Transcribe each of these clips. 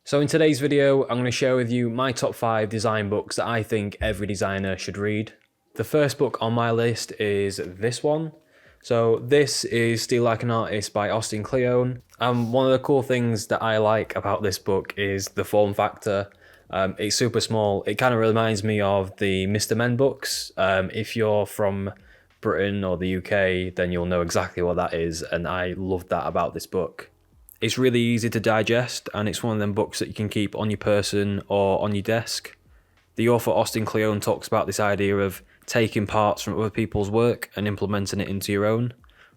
So in today's video, I'm going to share with you my top 5 design books that I think every designer should read. The first book on my list is this one. So this is Steal Like an Artist by Austin Kleon. And one of the cool things that I like about this book is the form factor. It's super small. It kind of reminds me of the Mr. Men books. If you're from Britain or the UK, then you'll know exactly what that is. And I love that about this book. It's really easy to digest, and it's one of them books that you can keep on your person or on your desk. The author Austin Kleon talks about this idea of taking parts from other people's work and implementing it into your own.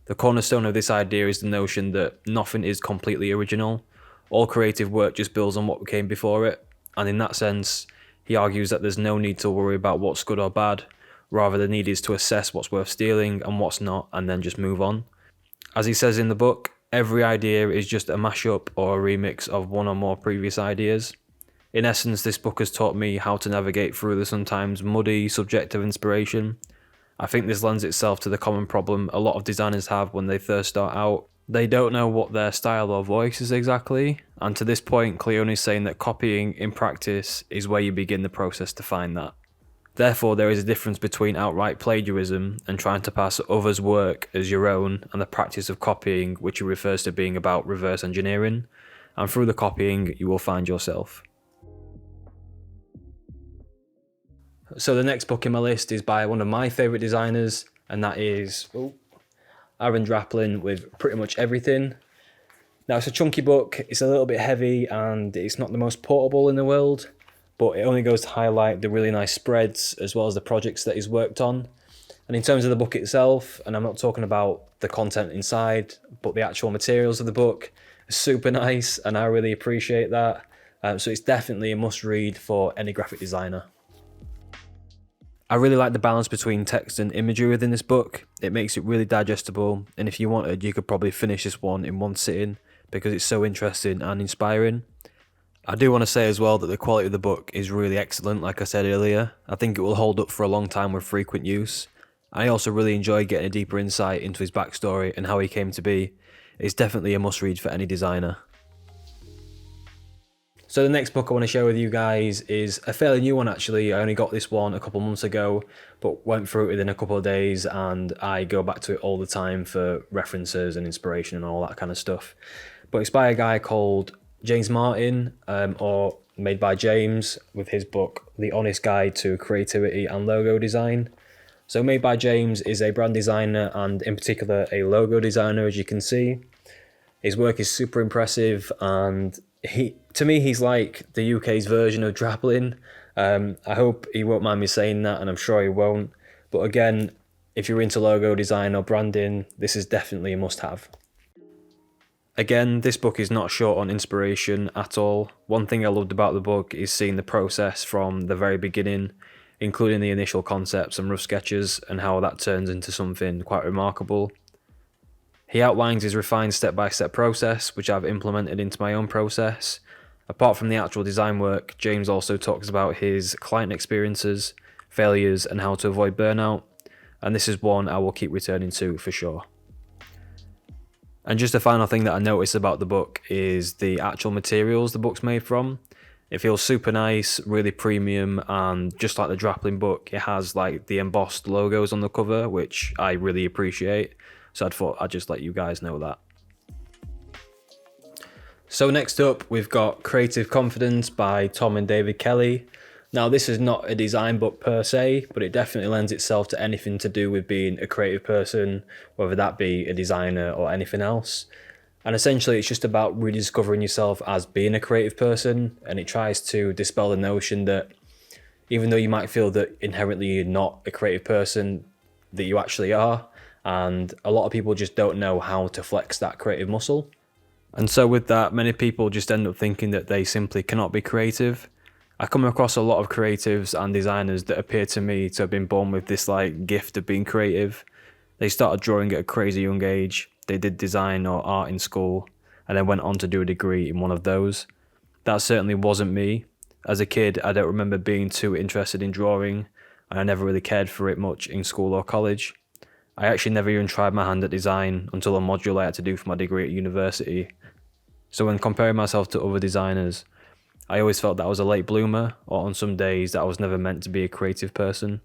The cornerstone of this idea is the notion that nothing is completely original. All creative work just builds on what came before it, and in that sense, he argues that there's no need to worry about what's good or bad. Rather, the need is to assess what's worth stealing and what's not, and then just move on. As he says in the book, every idea is just a mashup or a remix of one or more previous ideas. In essence, this book has taught me how to navigate through the sometimes muddy subject of inspiration. I think this lends itself to the common problem a lot of designers have when they first start out. They don't know what their style or voice is exactly, and to this point, Kleon is saying that copying in practice is where you begin the process to find that. Therefore, there is a difference between outright plagiarism and trying to pass others' work as your own, and the practice of copying, which he refers to being about reverse engineering. And through the copying, you will find yourself. So the next book in my list is by one of my favourite designers, and that is Aaron Draplin with Pretty Much Everything. Now, it's a chunky book, it's a little bit heavy, and it's not the most portable in the world, but it only goes to highlight the really nice spreads as well as the projects that he's worked on. And in terms of the book itself, and I'm not talking about the content inside, but the actual materials of the book are super nice, and I really appreciate that. So it's definitely a must read for any graphic designer. I really like the balance between text and imagery within this book. It makes it really digestible, and if you wanted, you could probably finish this one in one sitting because it's so interesting and inspiring. I do want to say as well that the quality of the book is really excellent, like I said earlier. I think it will hold up for a long time with frequent use. I also really enjoy getting a deeper insight into his backstory and how he came to be. It's definitely a must read for any designer. So the next book I want to share with you guys is a fairly new one actually. I only got this one a couple months ago, but went through it within a couple of days, and I go back to it all the time for references and inspiration and all that kind of stuff. But it's by a guy called James Martin, or Made by James, with his book, The Honest Guide to Creativity and Logo Design. So Made by James is a brand designer and in particular a logo designer, as you can see. His work is super impressive, and to me he's like the UK's version of Draplin. I hope he won't mind me saying that, and I'm sure he won't. But again, if you're into logo design or branding, this is definitely a must-have. Again, this book is not short on inspiration at all. One thing I loved about the book is seeing the process from the very beginning, including the initial concepts and rough sketches, and how that turns into something quite remarkable. He outlines his refined step-by-step process, which I've implemented into my own process. Apart from the actual design work, James also talks about his client experiences, failures, and how to avoid burnout. And this is one I will keep returning to for sure. And just a final thing that I noticed about the book is the actual materials the book's made from. It feels super nice, really premium, and just like the Draplin book, it has like the embossed logos on the cover, which I really appreciate. So I thought I'd just let you guys know that. So next up, we've got Creative Confidence by Tom and David Kelly. Now, this is not a design book per se, but it definitely lends itself to anything to do with being a creative person, whether that be a designer or anything else. And essentially, it's just about rediscovering yourself as being a creative person, and it tries to dispel the notion that even though you might feel that inherently you're not a creative person, that you actually are, and a lot of people just don't know how to flex that creative muscle. And so with that, many people just end up thinking that they simply cannot be creative. I come across a lot of creatives and designers that appear to me to have been born with this like gift of being creative. They started drawing at a crazy young age, they did design or art in school, and then went on to do a degree in one of those. That certainly wasn't me. As a kid, I don't remember being too interested in drawing, and I never really cared for it much in school or college. I actually never even tried my hand at design until a module I had to do for my degree at university. So when comparing myself to other designers, I always felt that I was a late bloomer, or on some days that I was never meant to be a creative person.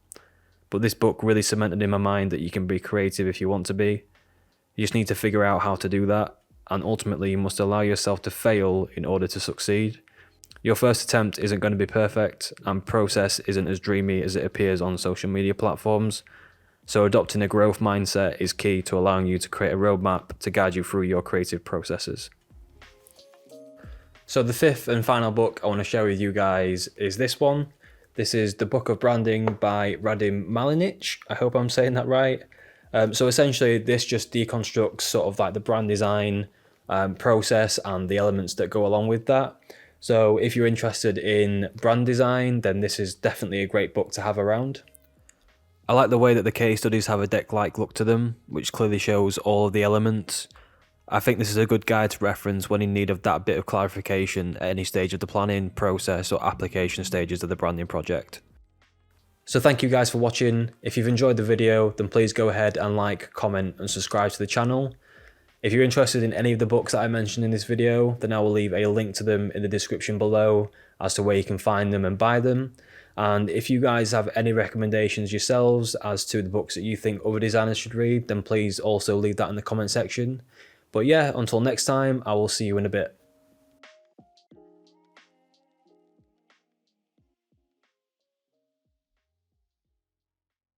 But this book really cemented in my mind that you can be creative if you want to be. You just need to figure out how to do that, and ultimately you must allow yourself to fail in order to succeed. Your first attempt isn't going to be perfect, and process isn't as dreamy as it appears on social media platforms. So adopting a growth mindset is key to allowing you to create a roadmap to guide you through your creative processes. So the fifth and final book I want to share with you guys is this one. This is The Book of Branding by Radim Malinic. I hope I'm saying that right. So essentially this just deconstructs sort of like the brand design process and the elements that go along with that. So if you're interested in brand design, then this is definitely a great book to have around. I like the way that the case studies have a deck-like look to them, which clearly shows all of the elements. I think this is a good guide to reference when in need of that bit of clarification at any stage of the planning, process or application stages of the branding project. So thank you guys for watching. If you've enjoyed the video, then please go ahead and like, comment and subscribe to the channel. If you're interested in any of the books that I mentioned in this video, then I will leave a link to them in the description below as to where you can find them and buy them. And if you guys have any recommendations yourselves as to the books that you think other designers should read, then please also leave that in the comment section. But yeah, until next time, I will see you in a bit.